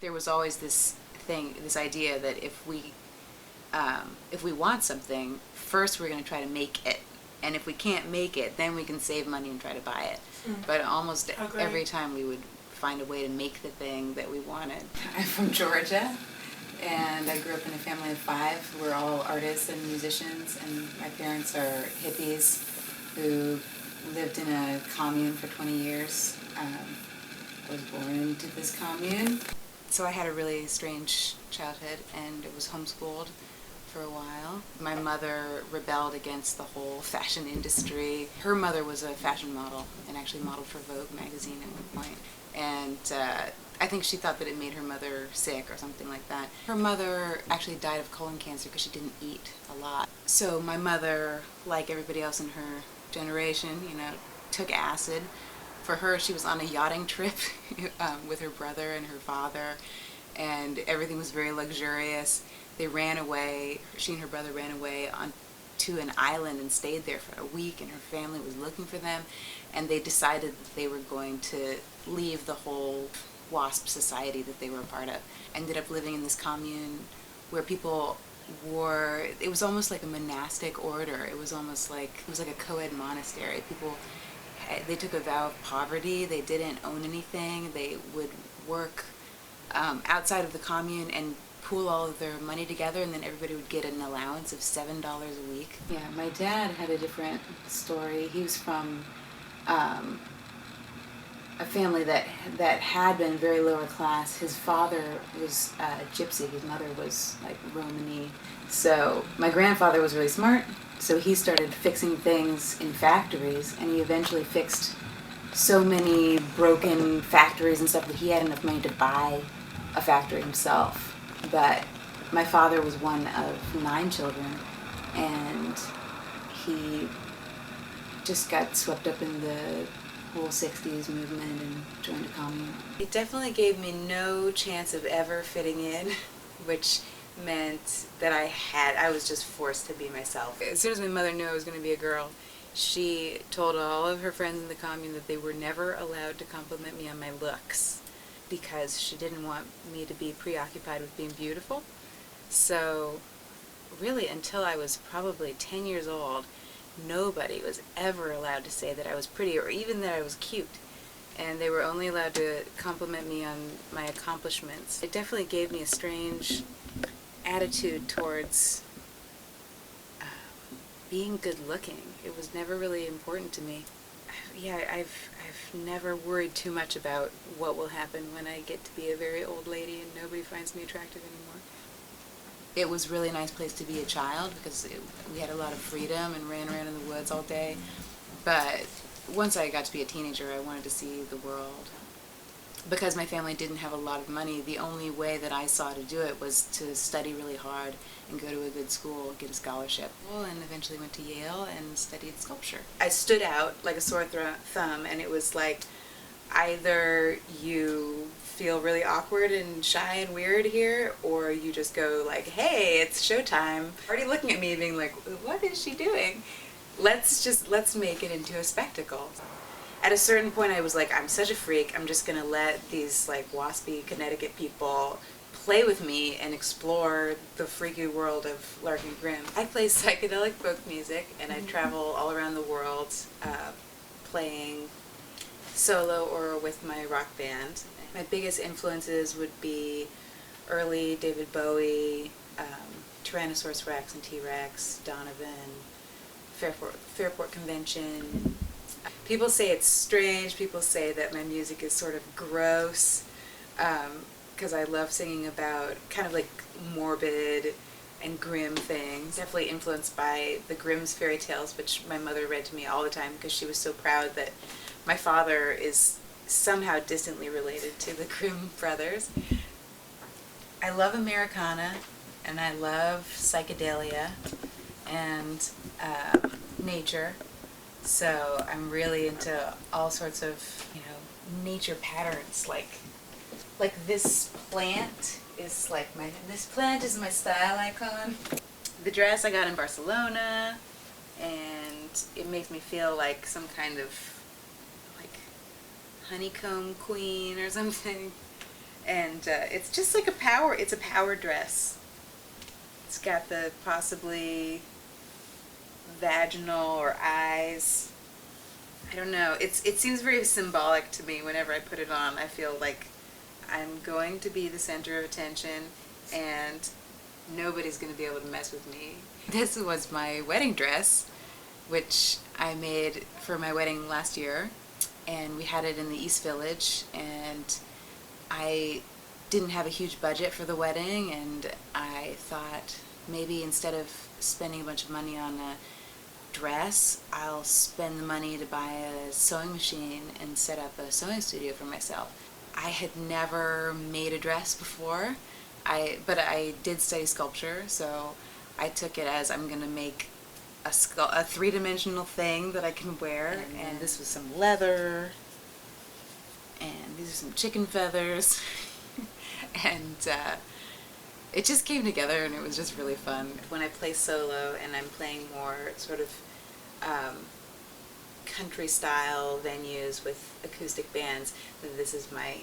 There was always this idea that if we want something, first we're going to try to make it. And if we can't make it, then we can save money and try to buy it. But almost every time we would find a way to make the thing that we wanted. I'm from Georgia, and I grew up in a family of 5. We're all artists and musicians, and my parents are hippies who lived in a commune for 20 years. I was born into this commune. So I had a really strange childhood, and it was homeschooled for a while. My mother rebelled against the whole fashion industry. Her mother was a fashion model and actually modeled for Vogue magazine at one point. And I think she thought that it made her mother sick or something like that. Her mother actually died of colon cancer because she didn't eat a lot. So my mother, like everybody else in her generation, took acid. For her, she was on a yachting trip with her brother and her father, and everything was very luxurious. They ran away, she and her brother ran away to an island and stayed there for a week, and her family was looking for them, and they decided that they were going to leave the whole WASP society that they were a part of. Ended up living in this commune where people wore, it was almost like a monastic order. It was like a co-ed monastery. They took a vow of poverty. They didn't own anything. They would work outside of the commune and pool all of their money together, and then everybody would get an allowance of $7 a week. Yeah, my dad had a different story. He was from a family that had been very lower class. His father was a gypsy. His mother was like Romany. So my grandfather was really smart, so he started fixing things in factories, and he eventually fixed so many broken factories and stuff that he had enough money to buy a factory himself. But my father was one of 9 children, and he just got swept up in the whole 60s movement and joined a commune. It definitely gave me no chance of ever fitting in, which meant that I was just forced to be myself. As soon as my mother knew I was going to be a girl, she told all of her friends in the commune that they were never allowed to compliment me on my looks, because she didn't want me to be preoccupied with being beautiful. So really, until I was probably 10 years old, nobody was ever allowed to say that I was pretty or even that I was cute. And they were only allowed to compliment me on my accomplishments. It definitely gave me a strange attitude towards being good looking. It was never really important to me. Yeah, I've never worried too much about what will happen when I get to be a very old lady and nobody finds me attractive anymore. It was a really nice place to be a child because we had a lot of freedom and ran around in the woods all day. But once I got to be a teenager, I wanted to see the world. Because my family didn't have a lot of money, the only way that I saw to do it was to study really hard and go to a good school, get a scholarship. And eventually went to Yale and studied sculpture. I stood out like a sore thumb, and it was like, either you feel really awkward and shy and weird here, or you just go like, hey, it's showtime. Already looking at me being like, what is she doing? Let's make it into a spectacle. At a certain point I was like, I'm such a freak, I'm just gonna let these like waspy Connecticut people play with me and explore the freaky world of Larkin Grimm. I play psychedelic folk music, and I travel all around the world playing solo or with my rock band. My biggest influences would be early David Bowie, Tyrannosaurus Rex and T-Rex, Donovan, Fairport Convention. People say it's strange, people say that my music is sort of gross, because I love singing about kind of like morbid and grim things. Definitely influenced by the Grimm's fairy tales, which my mother read to me all the time because she was so proud that my father is somehow distantly related to the Grimm brothers. I love Americana, and I love psychedelia and nature. So I'm really into all sorts of, nature patterns. Like this plant is this plant is my style icon. The dress I got in Barcelona, and it makes me feel like some kind of honeycomb queen or something. And it's just like it's a power dress. It's got the possibly vaginal or eyes. I don't know. It seems very symbolic to me whenever I put it on. I feel like I'm going to be the center of attention and nobody's going to be able to mess with me. This was my wedding dress, which I made for my wedding last year, and we had it in the East Village, and I didn't have a huge budget for the wedding, and I thought maybe instead of spending a bunch of money on a dress, I'll spend the money to buy a sewing machine and set up a sewing studio for myself. I had never made a dress before, but I did study sculpture, so I took it as I'm going to make a three-dimensional thing that I can wear, and this was some leather, and these are some chicken feathers, and it just came together, and it was just really fun. When I play solo and I'm playing more sort of country style venues with acoustic bands, then this is my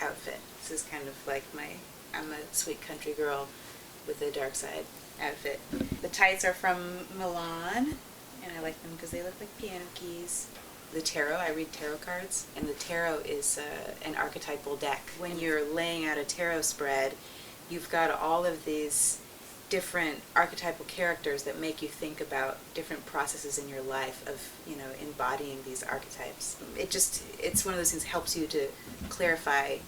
outfit. This is kind of like I'm a sweet country girl with a dark side outfit. The tights are from Milan, and I like them because they look like piano keys. The tarot, I read tarot cards, and the tarot is an archetypal deck. When you're laying out a tarot spread, you've got all of these different archetypal characters that make you think about different processes in your life of, embodying these archetypes. It's one of those things that helps you to clarify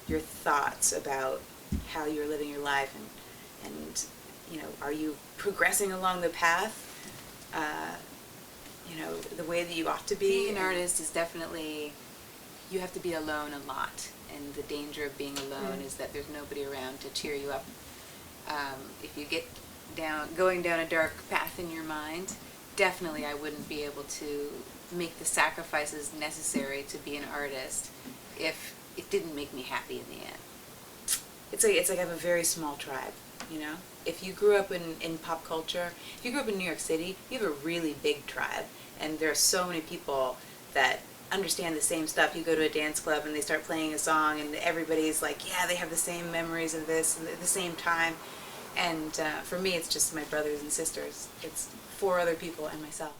your thoughts about how you're living your life, and are you progressing along the path, the way that you ought to be? Being an artist is definitely, you have to be alone a lot, and the danger of being alone is that there's nobody around to cheer you up. If you get going down a dark path in your mind, definitely I wouldn't be able to make the sacrifices necessary to be an artist if it didn't make me happy in the end. It's like I have a very small tribe, If you grew up in pop culture, if you grew up in New York City, you have a really big tribe, and there are so many people that understand the same stuff. You go to a dance club and they start playing a song and everybody's like, yeah, they have the same memories of this and at the same time. And for me, it's just my brothers and sisters. It's 4 other people and myself.